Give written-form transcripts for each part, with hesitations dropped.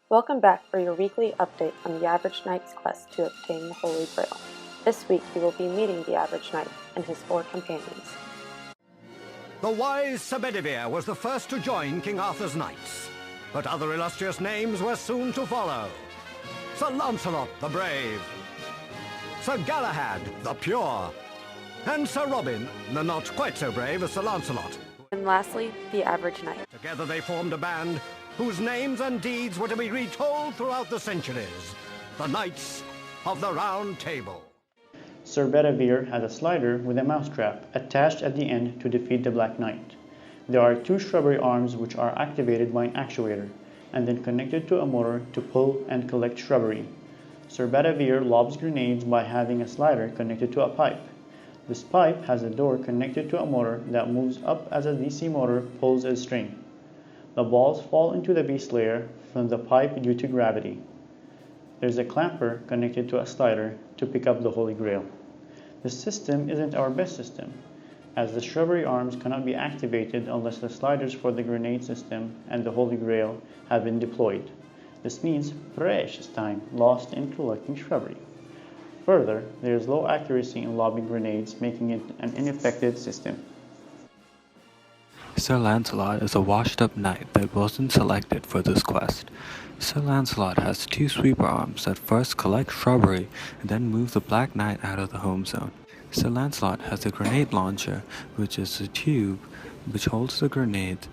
Welcome back for your weekly update on the Average Knight's quest to obtain the Holy Grail. This week you will be meeting the Average Knight and his 4 companions. The wise Sir Bedivere was the first to join King Arthur's knights, but other illustrious names were soon to follow. Sir Lancelot the Brave, Sir Galahad the Pure, and Sir Robin, the not quite so brave as Sir Lancelot. And lastly, the Average Knight. Together they formed a band whose names and deeds were to be retold throughout the centuries. The Knights of the Round Table. Sir Bedivere has a slider with a mousetrap attached at the end to defeat the Black Knight. There are 2 shrubbery arms which are activated by an actuator and then connected to a motor to pull and collect shrubbery. Sir Bedivere lobs grenades by having a slider connected to a pipe. This pipe has a door connected to a motor that moves up as a DC motor pulls a string. The balls fall into the beast lair from the pipe due to gravity. There's a clamper connected to a slider to pick up the Holy Grail. This system isn't our best system, as the shrubbery arms cannot be activated unless the sliders for the grenade system and the Holy Grail have been deployed. This means precious time lost in collecting shrubbery. Further, there is low accuracy in lobbing grenades, making it an ineffective system. Sir Lancelot is a washed-up knight that wasn't selected for this quest. Sir Lancelot has 2 sweeper arms that first collect shrubbery and then move the Black Knight out of the home zone. Sir Lancelot has a grenade launcher, which is a tube which holds the grenades.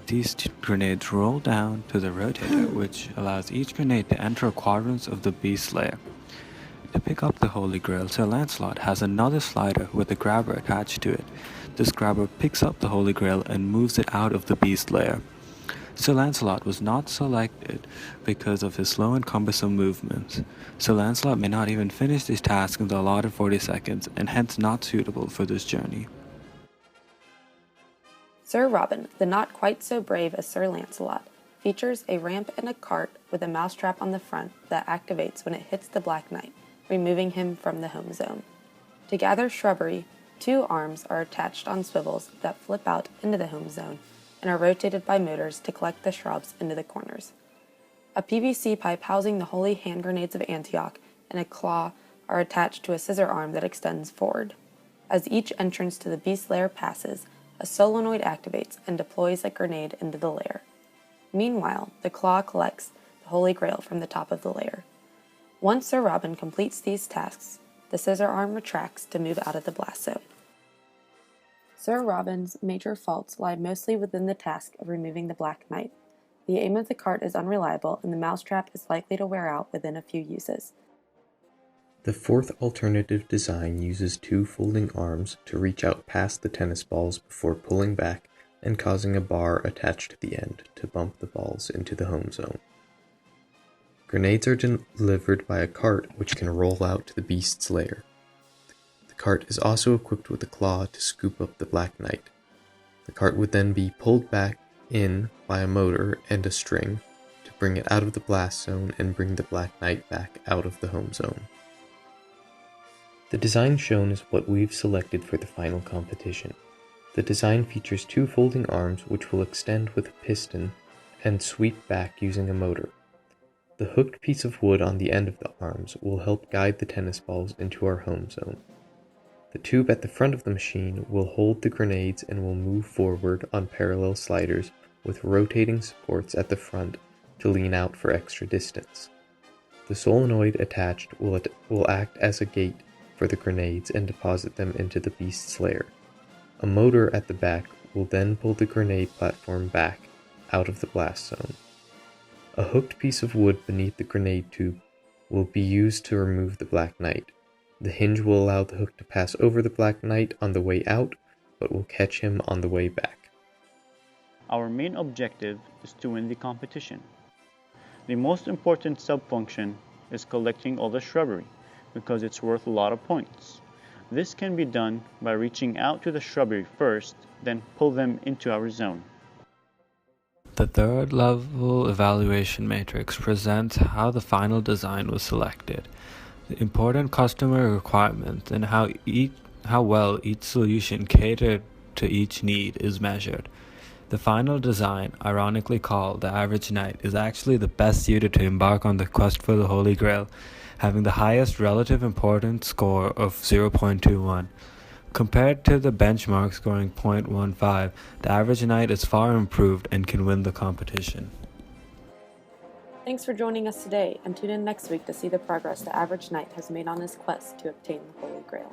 These grenades roll down to the rotator, which allows each grenade to enter a quadrant of the beast lair. To pick up the Holy Grail, Sir Lancelot has another slider with a grabber attached to it. This grabber picks up the Holy Grail and moves it out of the beast lair. Sir Lancelot was not selected because of his slow and cumbersome movements. Sir Lancelot may not even finish this task in the allotted 40 seconds, and hence not suitable for this journey. Sir Robin, the not quite so brave as Sir Lancelot, features a ramp and a cart with a mousetrap on the front that activates when it hits the Black Knight, removing him from the home zone. To gather shrubbery, 2 arms are attached on swivels that flip out into the home zone and are rotated by motors to collect the shrubs into the corners. A PVC pipe housing the holy hand grenades of Antioch and a claw are attached to a scissor arm that extends forward. As each entrance to the beast lair passes, a solenoid activates and deploys a grenade into the lair. Meanwhile, the claw collects the Holy Grail from the top of the lair. Once Sir Robin completes these tasks, the scissor arm retracts to move out of the blast zone. Sir Robin's major faults lie mostly within the task of removing the Black Knight. The aim of the cart is unreliable, and the mousetrap is likely to wear out within a few uses. The 4th alternative design uses 2 folding arms to reach out past the tennis balls before pulling back and causing a bar attached to the end to bump the balls into the home zone. Grenades are delivered by a cart which can roll out to the beast's lair. The cart is also equipped with a claw to scoop up the Black Knight. The cart would then be pulled back in by a motor and a string to bring it out of the blast zone and bring the Black Knight back out of the home zone. The design shown is what we've selected for the final competition. The design features 2 folding arms which will extend with a piston and sweep back using a motor. The hooked piece of wood on the end of the arms will help guide the tennis balls into our home zone. The tube at the front of the machine will hold the grenades and will move forward on parallel sliders with rotating supports at the front to lean out for extra distance. The solenoid attached will act as a gate for the grenades and deposit them into the beast's lair. A motor at the back will then pull the grenade platform back out of the blast zone. A hooked piece of wood beneath the grenade tube will be used to remove the Black Knight. The hinge will allow the hook to pass over the Black Knight on the way out, but will catch him on the way back. Our main objective is to win the competition. The most important sub-function is collecting all the shrubbery, because it's worth a lot of points. This can be done by reaching out to the shrubbery first, then pull them into our zone. The 3rd level evaluation matrix presents how the final design was selected, the important customer requirements, and how well each solution catered to each need is measured. The final design, ironically called the Average Knight, is actually the best suited to embark on the quest for the Holy Grail, having the highest relative importance score of 0.21. Compared to the benchmark scoring 0.15, the Average Knight is far improved and can win the competition. Thanks for joining us today, and tune in next week to see the progress the Average Knight has made on his quest to obtain the Holy Grail.